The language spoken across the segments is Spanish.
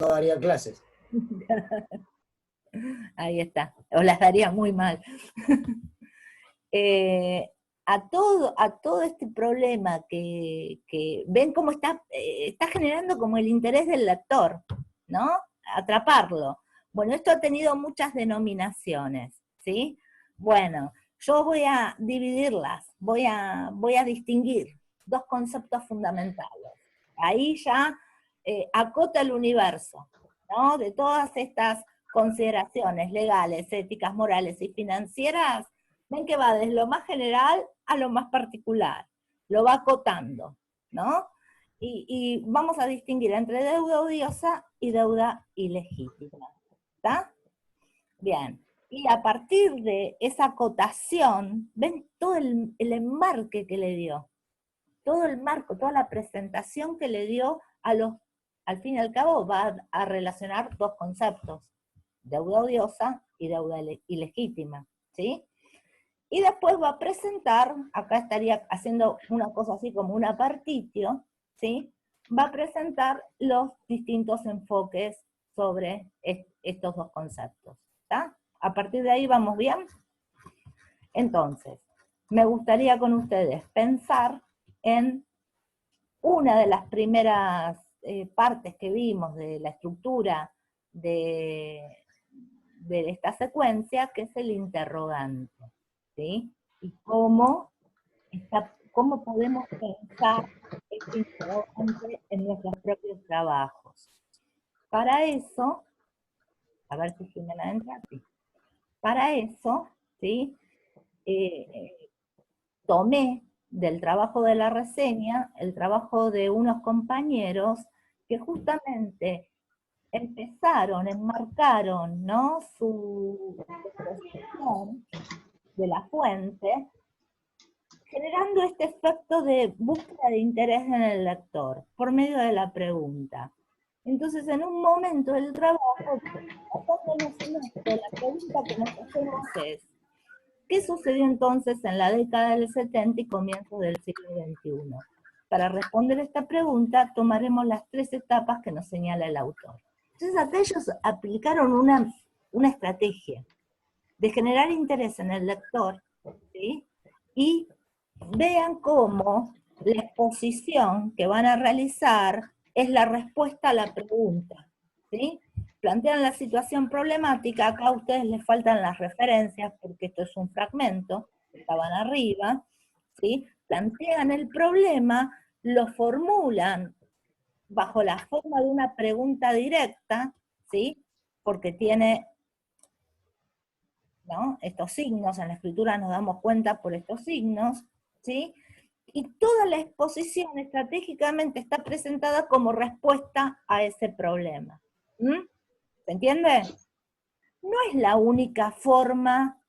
no daría clases. Ahí está, o las daría muy mal. A todo este problema que ven cómo está generando como el interés del lector, ¿no? Atraparlo. Bueno, esto ha tenido muchas denominaciones, ¿sí? Bueno, yo voy a dividirlas, voy a distinguir dos conceptos fundamentales. Ahí ya acota el universo, ¿no? De todas estas consideraciones legales, éticas, morales y financieras, ven que va desde lo más general a lo más particular, lo va acotando, ¿no? Y vamos a distinguir entre deuda odiosa y deuda ilegítima, ¿está? Bien, y a partir de esa acotación, ven todo el enmarque que le dio, todo el marco, toda la presentación que le dio al fin y al cabo va a relacionar dos conceptos, deuda odiosa y deuda ilegítima, ¿sí? Y después va a presentar, acá estaría haciendo una cosa así como una partitio, ¿sí? Va a presentar los distintos enfoques sobre estos dos conceptos, ¿está? A partir de ahí vamos bien. Entonces, me gustaría con ustedes pensar en una de las primeras partes que vimos de la estructura de esta secuencia, que es el interrogante, ¿sí? Y cómo podemos pensar este interrogante en nuestros propios trabajos. Para eso, a ver si Jimena entra, sí. Para eso, ¿sí? Tomé del trabajo de la reseña el trabajo de unos compañeros que justamente enmarcaron, ¿no? Su exposición de la fuente, generando este efecto de búsqueda de interés en el lector, por medio de la pregunta. Entonces, en un momento del trabajo, basándonos en esto, la pregunta que nos hacemos es, ¿qué sucedió entonces en la década del 70 y comienzos del siglo XXI? Para responder esta pregunta, tomaremos las tres etapas que nos señala el autor. Entonces, acá ellos aplicaron una estrategia de generar interés en el lector, ¿sí? Y vean cómo la exposición que van a realizar es la respuesta a la pregunta, ¿sí? Plantean la situación problemática, acá a ustedes les faltan las referencias, porque esto es un fragmento, estaban arriba, ¿sí? Plantean el problema, lo formulan bajo la forma de una pregunta directa, ¿sí? Porque tiene, ¿no? Estos signos, en la escritura nos damos cuenta por estos signos, ¿sí? Y toda la exposición estratégicamente está presentada como respuesta a ese problema. ¿Mm? ¿Se entiende? No es la única forma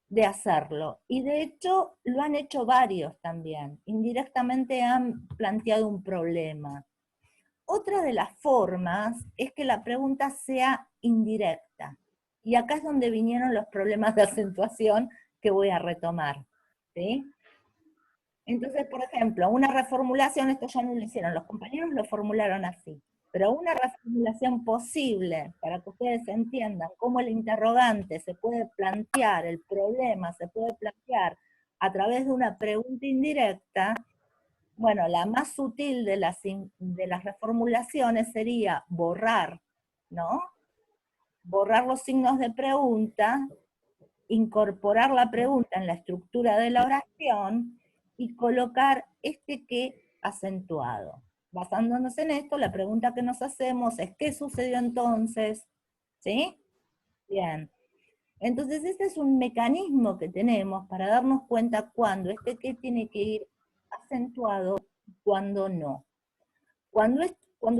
de hacerlo, y de hecho lo han hecho varios también, indirectamente han planteado un problema. Otra de las formas es que la pregunta sea indirecta, y acá es donde vinieron los problemas de acentuación que voy a retomar, ¿sí? Entonces, por ejemplo, una reformulación, esto ya no lo hicieron, los compañeros lo formularon así, pero una reformulación posible, para que ustedes entiendan cómo el interrogante se puede plantear, el problema se puede plantear a través de una pregunta indirecta, bueno, la más sutil de las reformulaciones sería borrar, ¿no? Borrar los signos de pregunta, incorporar la pregunta en la estructura de la oración y colocar este qué acentuado. Basándonos en esto, la pregunta que nos hacemos es ¿qué sucedió entonces? ¿Sí? Bien. Entonces este es un mecanismo que tenemos para darnos cuenta cuándo este qué tiene que ir acentuado y cuándo no. Cuando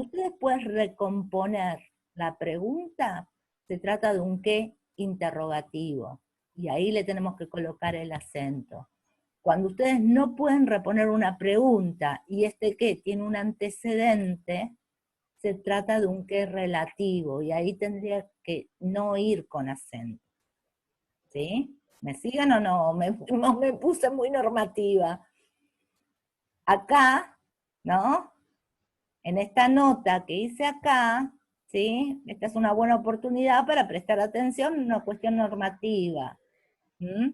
ustedes pueden recomponer la pregunta, se trata de un qué interrogativo, y ahí le tenemos que colocar el acento. Cuando ustedes no pueden reponer una pregunta y este qué tiene un antecedente, se trata de un qué relativo, y ahí tendría que no ir con acento. ¿Sí? ¿Me siguen o no? Me puse muy normativa. Acá, ¿no? En esta nota que hice acá, ¿sí? Esta es una buena oportunidad para prestar atención en una cuestión normativa. ¿Mm?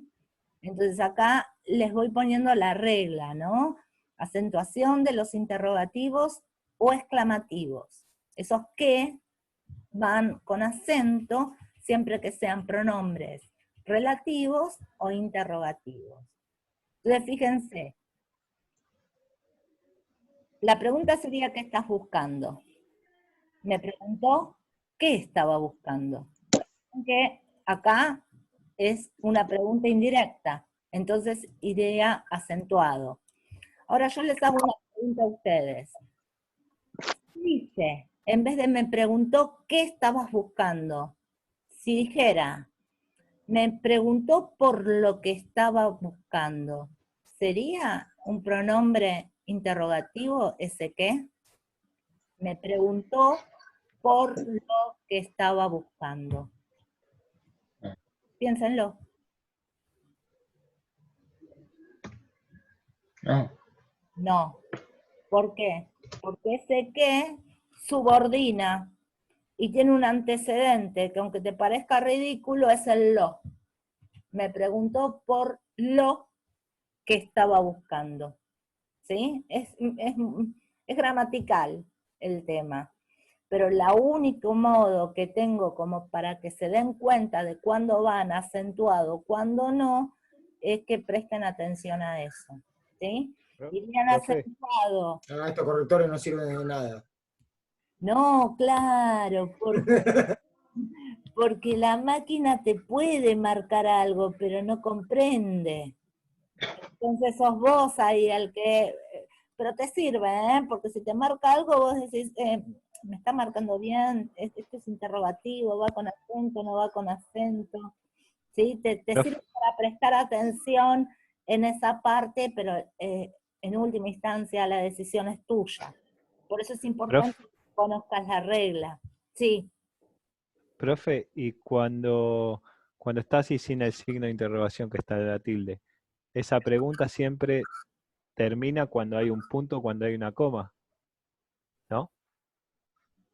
Entonces acá les voy poniendo la regla, ¿no? Acentuación de los interrogativos o exclamativos. Esos que van con acento siempre que sean pronombres relativos o interrogativos. Entonces fíjense, la pregunta sería ¿qué estás buscando? Me preguntó qué estaba buscando. Que acá es una pregunta indirecta, entonces iría acentuado. Ahora yo les hago una pregunta a ustedes. Dice, en vez de me preguntó qué estabas buscando, si dijera, me preguntó por lo que estaba buscando, ¿sería un pronombre interrogativo ese qué? Me preguntó por lo que estaba buscando. Piénsenlo. No. No. ¿Por qué? Porque ese qué subordina y tiene un antecedente que aunque te parezca ridículo es el lo. Me preguntó por lo que estaba buscando. ¿Sí? Es gramatical el tema. Pero el único modo que tengo como para que se den cuenta de cuándo van acentuado, cuándo no, es que presten atención a eso. ¿Sí? Irían Profe, acentuado. Ah, estos correctores no sirven de nada. No, claro, porque la máquina te puede marcar algo, pero no comprende. Entonces sos vos ahí el que... Pero te sirve, ¿eh? Porque si te marca algo, vos decís, me está marcando bien, esto es interrogativo, va con acento, no va con acento. ¿Sí? Te profe, sirve para prestar atención en esa parte, pero en última instancia la decisión es tuya. Por eso es profe, importante que conozcas la regla. Sí. profe, y cuando está así sin el signo de interrogación que está la tilde, esa pregunta siempre termina cuando hay un punto, cuando hay una coma, ¿no?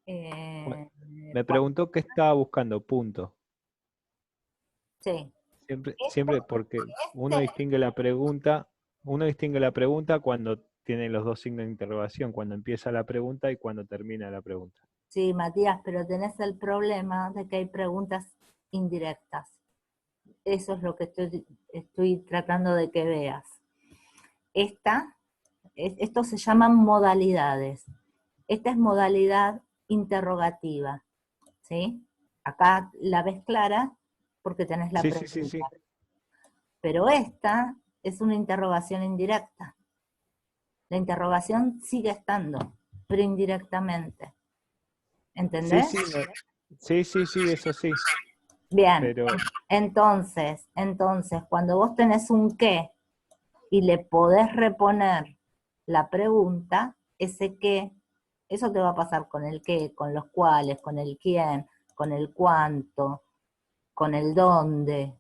Eh, Me cuando- preguntó qué estaba buscando, punto. sí. Siempre porque uno distingue la pregunta cuando tiene los dos signos de interrogación, cuando empieza la pregunta y cuando termina la pregunta. Sí, Matías, pero tenés el problema de que hay preguntas indirectas. Eso es lo que estoy tratando de que veas. Esto se llaman modalidades. Esta es modalidad interrogativa, ¿sí? Acá la ves clara porque tenés la Sí, sí, sí, pregunta. sí. Pero esta es una interrogación indirecta. La interrogación sigue estando, pero indirectamente. Sí, ¿Entendés? sí, sí, sí, sí, eso sí. Bien, Pero entonces, cuando vos tenés un qué y le podés reponer la pregunta, ese qué, eso te va a pasar con el qué, con los cuáles, con el quién, con el cuánto, con el dónde,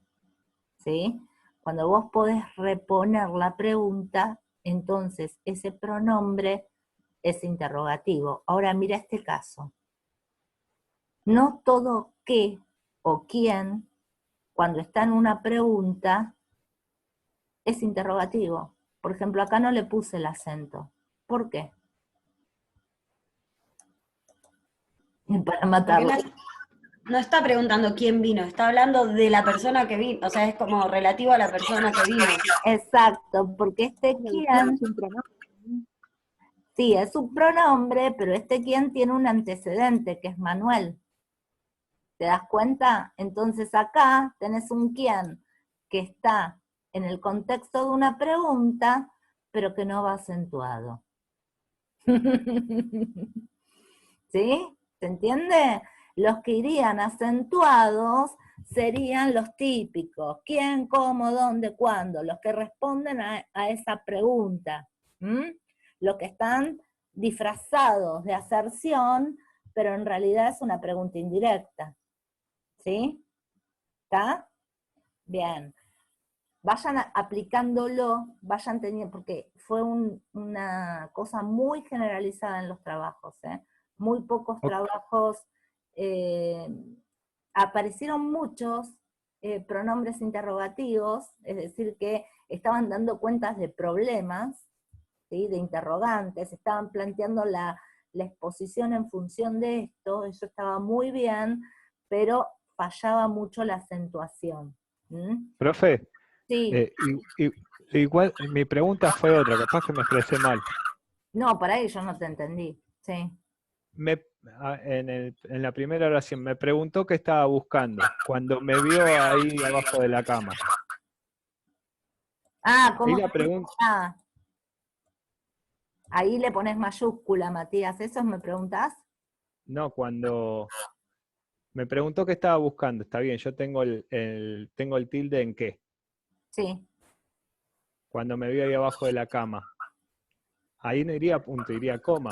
¿sí? Cuando vos podés reponer la pregunta, entonces ese pronombre es interrogativo. Ahora mira este caso. No todo qué o quién, cuando está en una pregunta, es interrogativo. Por ejemplo, acá no le puse el acento. ¿Por qué? Para Porque matarlo. no está preguntando quién vino, está hablando de la persona que vino, o sea, es como relativo a la persona que vino. Exacto, porque este quién, sí, es un pronombre, pero este quién tiene un antecedente, que es Manuel. ¿Te das cuenta? Entonces acá tenés un quién que está en el contexto de una pregunta, pero que no va acentuado. ¿Sí? ¿Se entiende? Los que irían acentuados serían los típicos. ¿Quién, cómo, dónde, cuándo? Los que responden a esa pregunta. ¿Mm? Los que están disfrazados de aserción, pero en realidad es una pregunta indirecta. ¿Sí? ¿Está? Bien. Vayan aplicándolo, vayan teniendo, porque fue una cosa muy generalizada en los trabajos, ¿eh? Muy pocos trabajos aparecieron muchos pronombres interrogativos, es decir, que estaban dando cuentas de problemas, ¿sí? De interrogantes, estaban planteando la exposición en función de esto, eso estaba muy bien, pero fallaba mucho la acentuación. ¿Mm? Profe, Sí, igual mi pregunta fue otra, capaz que me expresé mal. no, para ahí yo no te entendí, sí. En la primera oración me preguntó qué estaba buscando, cuando me vio ahí abajo de la cama. Ah, Ahí ¿cómo? la pregunta, Ah, ahí le pones mayúscula, Matías, ¿eso me preguntás? no, cuando me preguntó qué estaba buscando, está bien, yo tengo tengo el tilde en qué, Sí. cuando me vio ahí abajo de la cama. Ahí no iría punto, iría coma.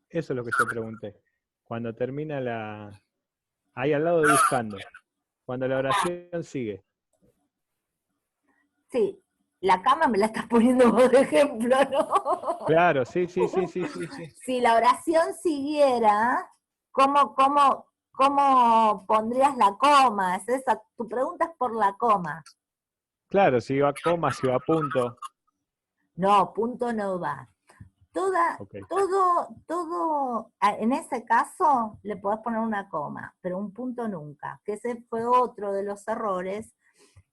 Eso es lo que yo pregunté. Cuando termina ahí al lado de buscando, cuando la oración sigue. Sí, la cama me la estás poniendo vos de ejemplo, ¿no? Claro, sí, sí, sí, sí, sí, sí. Si la oración siguiera, ¿cómo pondrías la coma? Es esa, tu pregunta es por la coma. Claro, si va coma, si va punto. No, punto no va. Ok. En ese caso le podés poner una coma, pero un punto nunca, que ese fue otro de los errores,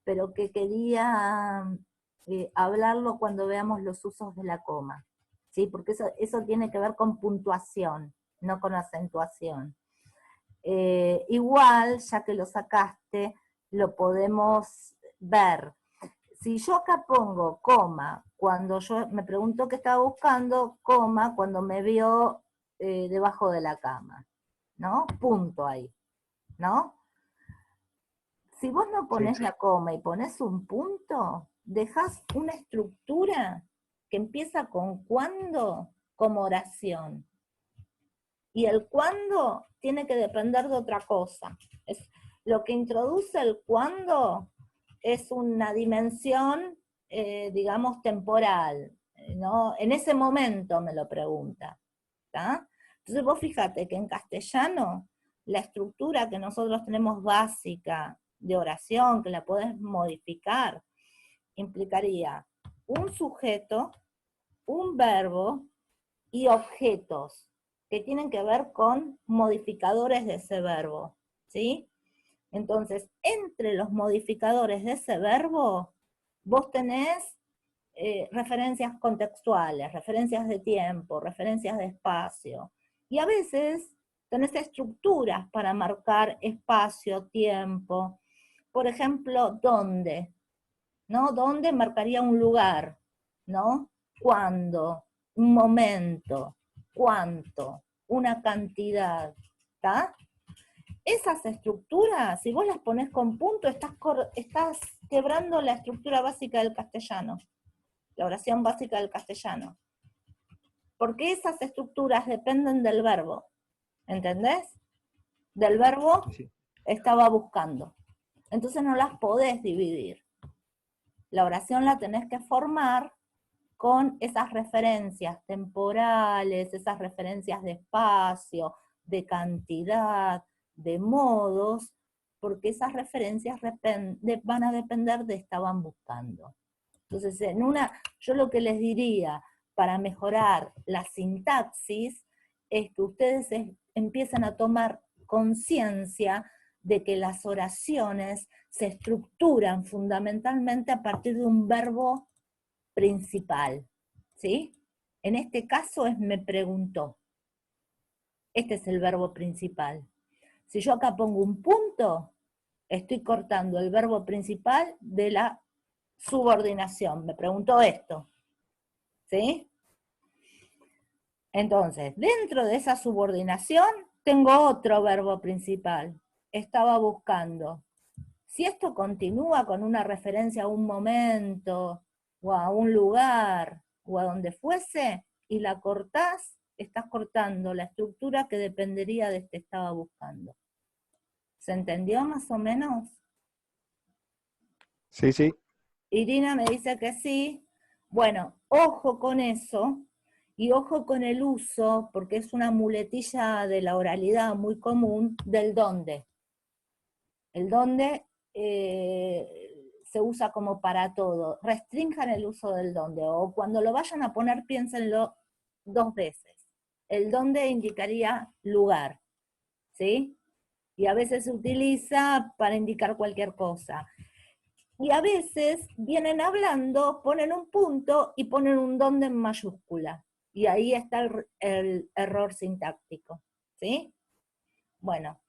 pero que quería hablarlo cuando veamos los usos de la coma, ¿sí? Porque eso tiene que ver con puntuación, no con acentuación. Igual, ya que lo sacaste, lo podemos ver. Si yo acá pongo coma, cuando yo me preguntó qué estaba buscando, coma, cuando me vio debajo de la cama, ¿no? Punto ahí, ¿no? Si vos no Sí. ponés la coma y ponés un punto, dejás una estructura que empieza con cuándo como oración. Y el cuándo tiene que depender de otra cosa. Lo que introduce el cuándo es una dimensión, digamos, temporal, ¿no? En ese momento me lo pregunta, ¿tá? Entonces vos fíjate que en castellano, la estructura que nosotros tenemos básica de oración, que la podés modificar, implicaría un sujeto, un verbo y objetos que tienen que ver con modificadores de ese verbo, ¿sí? Entonces, entre los modificadores de ese verbo, vos tenés referencias contextuales, referencias de tiempo, referencias de espacio, y a veces tenés estructuras para marcar espacio, tiempo. Por ejemplo, ¿dónde? ¿No? ¿Dónde marcaría un lugar? ¿No? ¿Cuándo? Un momento. ¿Cuánto? Una cantidad. ¿Está? Esas estructuras, si vos las pones con punto, estás quebrando la estructura básica del castellano, la oración básica del castellano. Porque esas estructuras dependen del verbo, ¿entendés? Del verbo Sí. estaba buscando. Entonces no las podés dividir. La oración la tenés que formar con esas referencias temporales, esas referencias de espacio, de cantidad, de modos, porque esas referencias van a depender de estaban buscando. Entonces, yo lo que les diría para mejorar la sintaxis es que ustedes empiecen a tomar conciencia de que las oraciones se estructuran fundamentalmente a partir de un verbo principal, ¿sí? En este caso es me preguntó. Este es el verbo principal. Si yo acá pongo un punto, estoy cortando el verbo principal de la subordinación. Me preguntó esto, ¿sí? Entonces, dentro de esa subordinación, tengo otro verbo principal. Estaba buscando. Si esto continúa con una referencia a un momento, o a un lugar, o a donde fuese, y la cortás, estás cortando la estructura que dependería de este estaba buscando. ¿Se entendió más o menos? Sí, sí. Irina me dice que sí. Bueno, ojo con eso, Y ojo con el uso, porque es una muletilla de la oralidad muy común, del dónde. El dónde se usa como para todo. Restrinjan el uso del dónde, o cuando lo vayan a poner, piénsenlo 2 veces. El dónde indicaría lugar, ¿sí? Y a veces se utiliza para indicar cualquier cosa. Y a veces vienen hablando, ponen un punto y ponen un dónde en mayúscula. Y ahí está el error sintáctico, ¿sí? Bueno,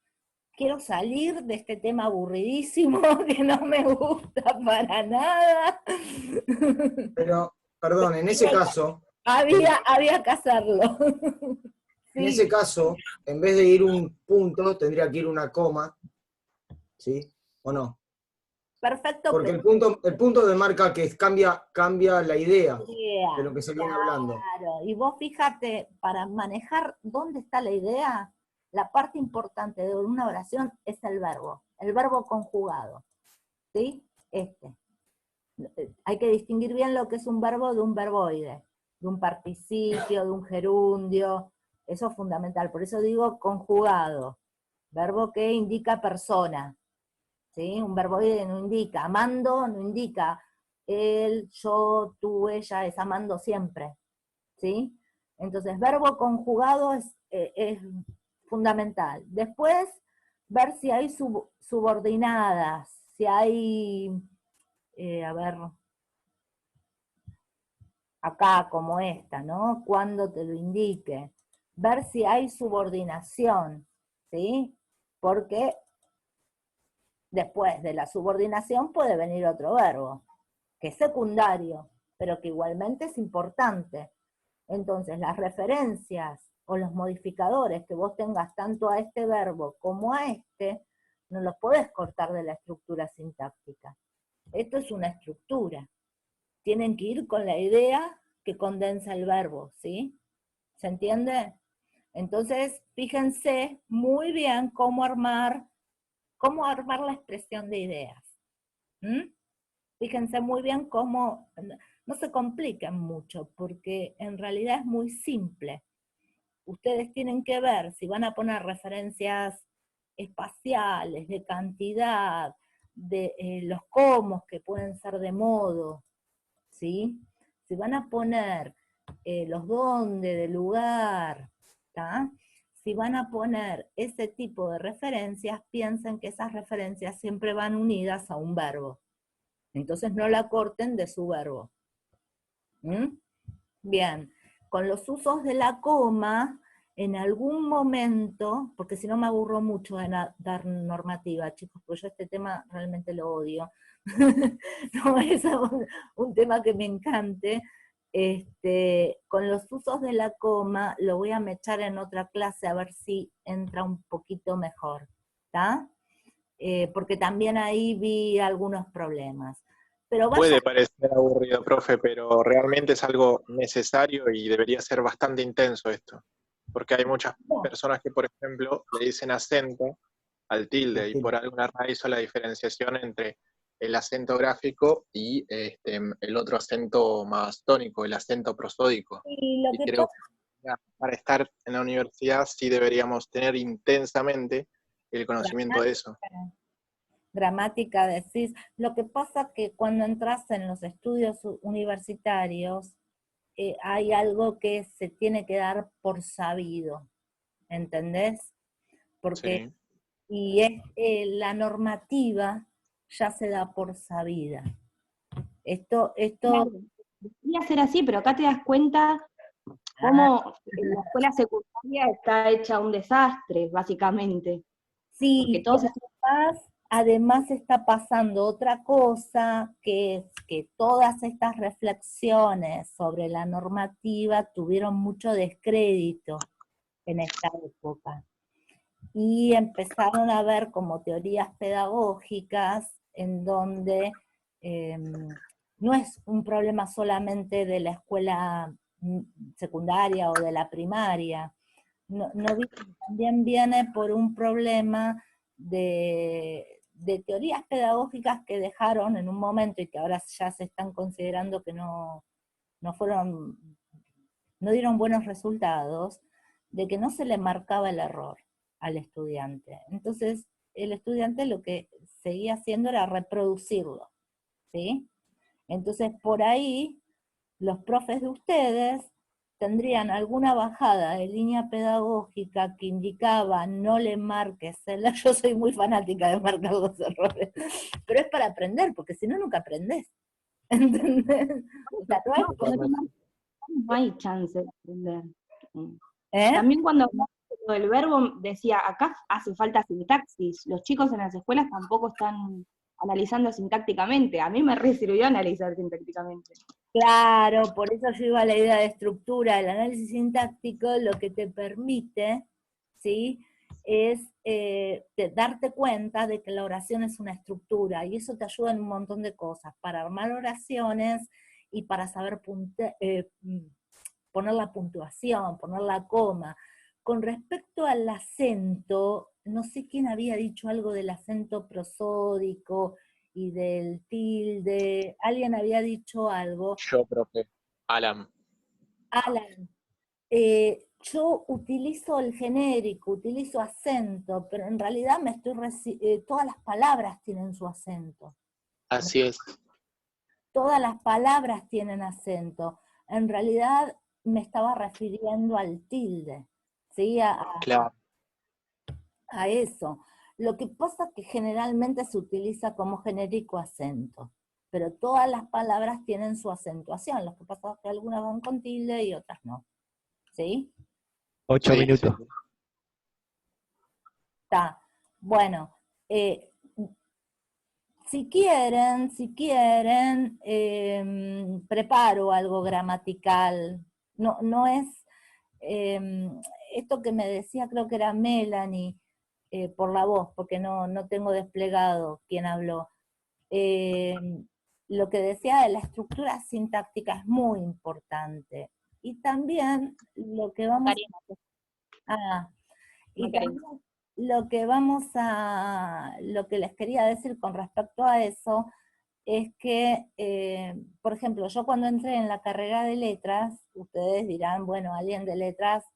quiero salir de este tema aburridísimo que no me gusta para nada. Pero, perdón, en ese caso, Había que hacerlo. en Sí, ese caso, en vez de ir un punto, tendría que ir una coma, ¿sí? ¿O no? perfecto, Porque pero el punto demarca que cambia la idea de lo idea, que se viene hablando. claro. Y vos fíjate, para manejar dónde está la idea, la parte importante de una oración es el verbo conjugado, ¿sí? Hay que distinguir bien lo que es un verbo de un verboide, de un participio, de un gerundio, eso es fundamental, por eso digo conjugado, verbo que indica persona, ¿sí? Un verboide no indica, amando no indica él, yo, tú, ella, es amando siempre, ¿sí? Entonces, verbo conjugado es fundamental. Después, ver si hay subordinadas, si hay, a ver, acá como esta, ¿no? Cuando te lo indique. Ver si hay subordinación, ¿sí? Porque después de la subordinación puede venir otro verbo, que es secundario, pero que igualmente es importante. Entonces, las referencias o los modificadores que vos tengas tanto a este verbo como a este, no los podés cortar de la estructura sintáctica. Esto es una estructura. Tienen que ir con la idea que condensa el verbo, ¿sí? ¿Se entiende? Entonces, fíjense muy bien cómo armar la expresión de ideas. ¿Mm? Fíjense muy bien cómo, no se compliquen mucho, porque en realidad es muy simple. Ustedes tienen que ver si van a poner referencias espaciales, de cantidad, de los comos que pueden ser de modo, ¿sí? Si van a poner los dónde, de lugar, ¿tá? Si van a poner ese tipo de referencias, piensen que esas referencias siempre van unidas a un verbo. Entonces no la corten de su verbo. ¿Mm? Bien, con los usos de la coma, en algún momento, porque si no me aburro mucho de dar normativa, chicos, porque yo este tema realmente lo odio. No es un tema que me encante. Con los usos de la coma, lo voy a mechar en otra clase a ver si entra un poquito mejor, ¿está? Porque también ahí vi algunos problemas. Pero vaya, Puede parecer aburrido, profe, pero realmente es algo necesario y debería ser bastante intenso esto, porque hay muchas personas que, por ejemplo, le dicen acento al tilde y por alguna razón hizo la diferenciación entre el acento gráfico y el otro acento más tónico, el acento prosódico. y lo Y que creo pasa, que para estar en la universidad sí deberíamos tener intensamente el conocimiento de eso. gramática decís, lo que pasa que cuando entras en los estudios universitarios, hay algo que se tiene que dar por sabido, ¿entendés? Porque, Sí. y es la normativa ya se da por sabida. Esto, Claro, debería ser así, pero acá te das cuenta cómo la escuela secundaria está hecha un desastre, básicamente. sí, Porque todos además está pasando otra cosa, que es que todas estas reflexiones sobre la normativa tuvieron mucho descrédito en esta época. Y empezaron a ver como teorías pedagógicas en donde no es un problema solamente de la escuela secundaria o de la primaria, también viene por un problema de teorías pedagógicas que dejaron en un momento y que ahora ya se están considerando que no fueron no dieron buenos resultados, de que no se le marcaba el error al estudiante. Entonces, el estudiante lo que seguía haciendo era reproducirlo, ¿sí? Entonces, por ahí, los profes de ustedes tendrían alguna bajada de línea pedagógica que indicaba no le marques el error. Yo soy muy fanática de marcar los errores, pero es para aprender, porque si no, nunca aprendés. ¿Entendés? O sea, no es Cuando no hay chance de aprender. ¿eh? También cuando hablaba del verbo, decía, acá hace falta sintaxis. Los chicos en las escuelas tampoco están analizando sintácticamente. A mí me re sirvió analizar sintácticamente. Claro, por eso yo iba a la idea de estructura. El análisis sintáctico lo que te permite, ¿sí?, es darte cuenta de que la oración es una estructura, y eso te ayuda en un montón de cosas, para armar oraciones y para saber poner la puntuación, poner la coma. Con respecto al acento, no sé quién había dicho algo del acento prosódico y del tilde, alguien había dicho algo. Yo, profe. Alan. Alan, yo utilizo el genérico, utilizo acento, pero en realidad todas las palabras tienen su acento. Así es. Todas las palabras tienen acento. En realidad me estaba refiriendo al tilde, ¿sí? Claro. A eso. Lo que pasa es que generalmente se utiliza como genérico acento, pero todas las palabras tienen su acentuación. Lo que pasa es que algunas van con tilde y otras no. ¿Sí? 8 Sí, minutos. sí. Está. Bueno, si quieren, preparo algo gramatical. No es, esto que me decía, creo que era Melanie, por la voz, porque no tengo desplegado quién habló. Lo que decía de la estructura sintáctica es muy importante. Y también lo que vamos y también lo que les quería decir con respecto a eso, es que, por ejemplo, yo cuando entré en la carrera de letras, ustedes dirán, bueno, alguien de letras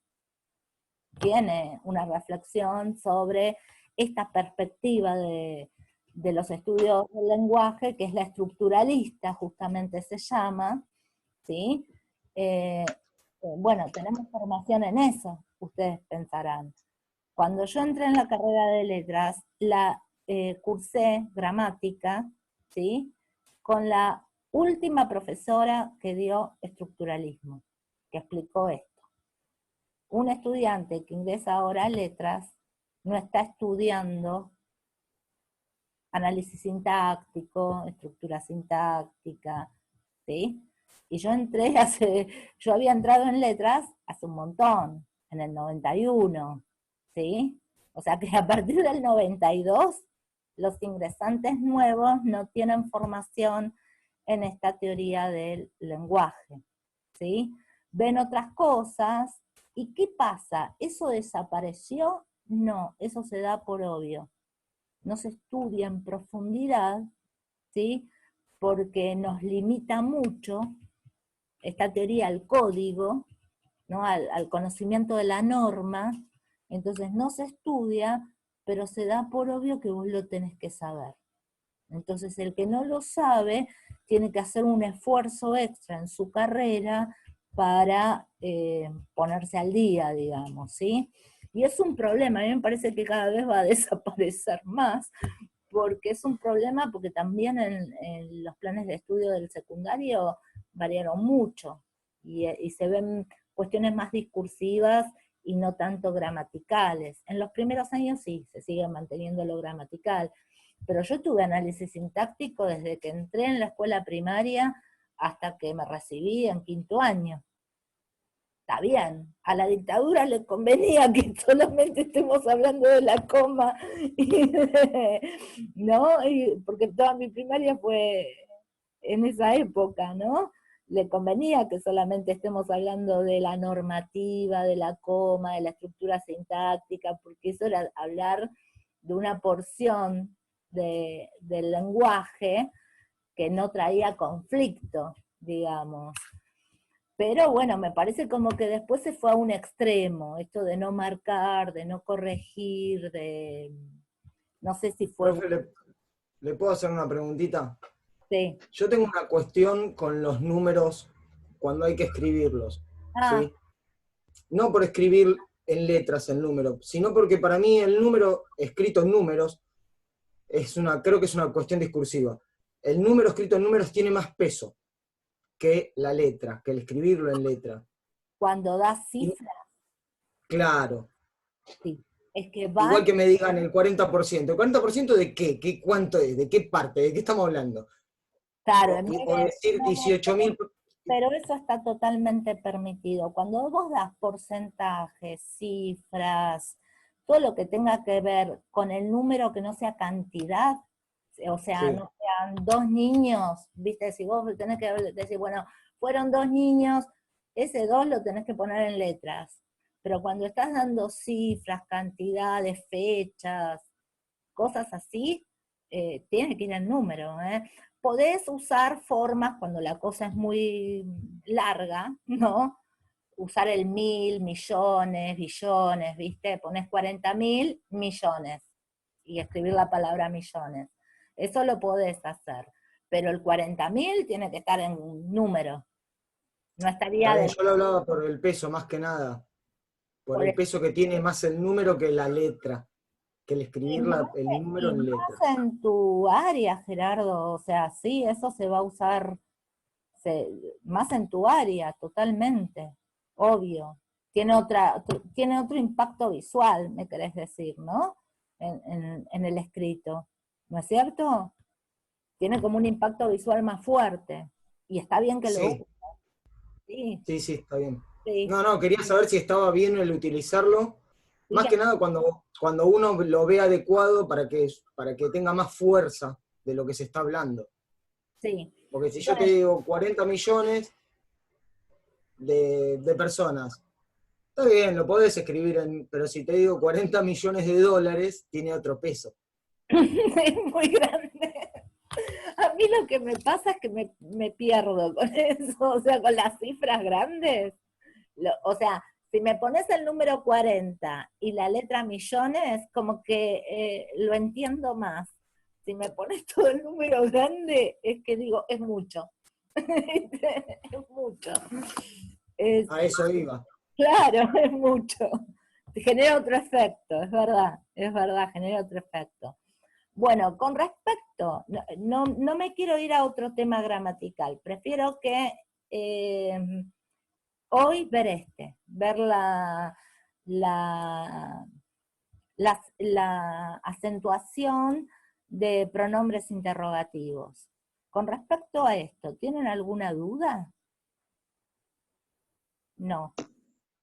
tiene una reflexión sobre esta perspectiva de los estudios del lenguaje, que es la estructuralista, justamente se llama, ¿sí? Bueno, tenemos formación en eso, ustedes pensarán. Cuando yo entré en la carrera de letras, cursé gramática, ¿sí?, con la última profesora que dio estructuralismo, que explicó esto. Un estudiante que ingresa ahora a letras no está estudiando análisis sintáctico, estructura sintáctica, ¿sí? Y yo había entrado en letras hace un montón, en el 91, ¿sí? O sea que a partir del 92, los ingresantes nuevos no tienen formación en esta teoría del lenguaje, ¿sí? Ven otras cosas, ¿y qué pasa? ¿Eso desapareció? No, eso se da por obvio. No se estudia en profundidad, ¿sí?, porque nos limita mucho esta teoría al código, ¿no?, al conocimiento de la norma. Entonces no se estudia, pero se da por obvio que vos lo tenés que saber. Entonces el que no lo sabe tiene que hacer un esfuerzo extra en su carrera para ponerse al día, digamos, ¿sí? Y es un problema, a mí me parece que cada vez va a desaparecer más, porque es un problema porque también en los planes de estudio del secundario variaron mucho, y se ven cuestiones más discursivas y no tanto gramaticales. En los primeros años sí, se sigue manteniendo lo gramatical, pero yo tuve análisis sintáctico desde que entré en la escuela primaria hasta que me recibí en 5º año. Está bien, a la dictadura le convenía que solamente estemos hablando de la coma, ¿no? Porque toda mi primaria fue en esa época, ¿no? Le convenía que solamente estemos hablando de la normativa, de la coma, de la estructura sintáctica, porque eso era hablar de una porción del lenguaje que no traía conflicto, digamos. Pero bueno, me parece como que después se fue a un extremo, esto de no marcar, de no corregir, de... No sé si fue... Profe, ¿le puedo hacer una preguntita? Sí. Yo tengo una cuestión con los números cuando hay que escribirlos, Ah, ¿sí? No por escribir en letras el número, sino porque para mí el número escrito en números creo que es una cuestión discursiva. El número escrito en números tiene más peso que la letra, que el escribirlo en letra. cuando das Y, cifras, claro, sí. Es que van... igual que me digan el 40%. ¿El 40% de qué? ¿Cuánto es? ¿De qué parte? ¿De qué estamos hablando? Claro, O decir 18.000. pero eso está totalmente permitido. Cuando vos das porcentajes, cifras, todo lo que tenga que ver con el número que no sea cantidad, o sea, Sí. no sean 2 niños, viste, si vos tenés que decir, bueno, fueron 2 niños, ese 2 lo tenés que poner en letras. Pero cuando estás dando cifras, cantidades, fechas, cosas así, tiene que ir en número, ¿eh? Podés usar formas cuando la cosa es muy larga, ¿no? Usar el 1000, millones, billones, ¿viste? Ponés 40.000 millones y escribir la palabra millones. Eso lo podés hacer, pero el 40.000 tiene que estar en un número. No estaría También de... yo lo hablaba por el peso, más que nada. Por por el peso que tiene más el número que la letra. Que el escribir el número y en más letra. en tu área, Gerardo, o sea, sí, eso se va a usar más en tu área, totalmente, obvio. Tiene otro impacto visual, me querés decir, ¿no? En el escrito, ¿no es cierto? Tiene como un impacto visual más fuerte, y está bien que lo Sí, uses, sí, sí, está bien. sí, No, quería saber si estaba bien el utilizarlo. sí, Más que nada cuando uno lo ve adecuado para que tenga más fuerza de lo que se está hablando. sí. Porque si yo te Bueno, digo 40 millones de personas, está bien, lo podés escribir, pero si te digo 40 millones de dólares, tiene otro peso. es muy grande. A mí lo que me pasa es que me pierdo con eso, o sea, con las cifras grandes. O sea, si me pones el número 40 y la letra millones, como que lo entiendo más. Si me pones todo el número grande, es que digo, es mucho. Es mucho. Es, A eso iba. claro, es mucho. Genera otro efecto, es verdad, genera otro efecto. Bueno, con respecto, no me quiero ir a otro tema gramatical, prefiero que hoy ver la, la acentuación de pronombres interrogativos. Con respecto a esto, ¿tienen alguna duda? No.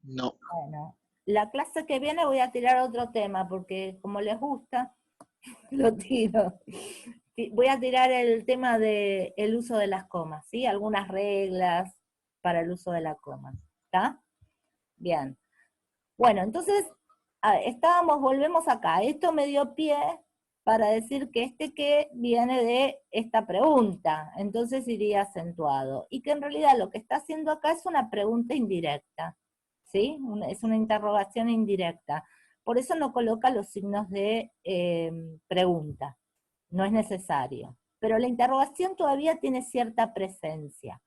No. Bueno, la clase que viene voy a tirar otro tema, porque como les gusta, lo tiro. Voy a tirar el tema del uso de las comas, ¿sí? Algunas reglas para el uso de la coma, ¿está? Bien. Bueno, entonces, volvemos acá. Esto me dio pie para decir que que viene de esta pregunta, entonces iría acentuado. Y que en realidad lo que está haciendo acá es una pregunta indirecta, ¿sí? Es una interrogación indirecta. Por eso no coloca los signos de pregunta, no es necesario. Pero la interrogación todavía tiene cierta presencia.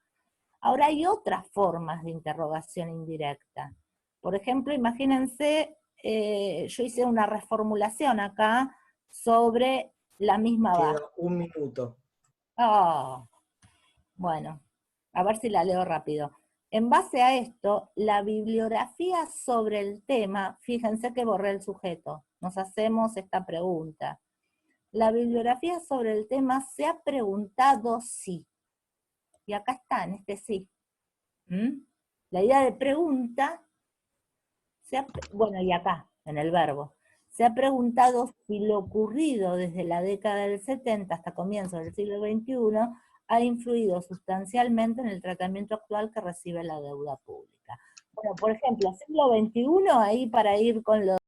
Ahora hay otras formas de interrogación indirecta. Por ejemplo, imagínense, yo hice una reformulación acá sobre la misma base. Queda un minuto. Oh, bueno, a ver si la leo rápido. En base a esto, la bibliografía sobre el tema, fíjense que borré el sujeto, nos hacemos esta pregunta. La bibliografía sobre el tema se ha preguntado si. Y acá está, en este sí. La idea de pregunta, bueno, y acá, en el verbo, se ha preguntado si lo ocurrido desde la década del 70 hasta comienzos del siglo XXI ha influido sustancialmente en el tratamiento actual que recibe la deuda pública. Bueno, por ejemplo, siglo XXI, ahí para ir con los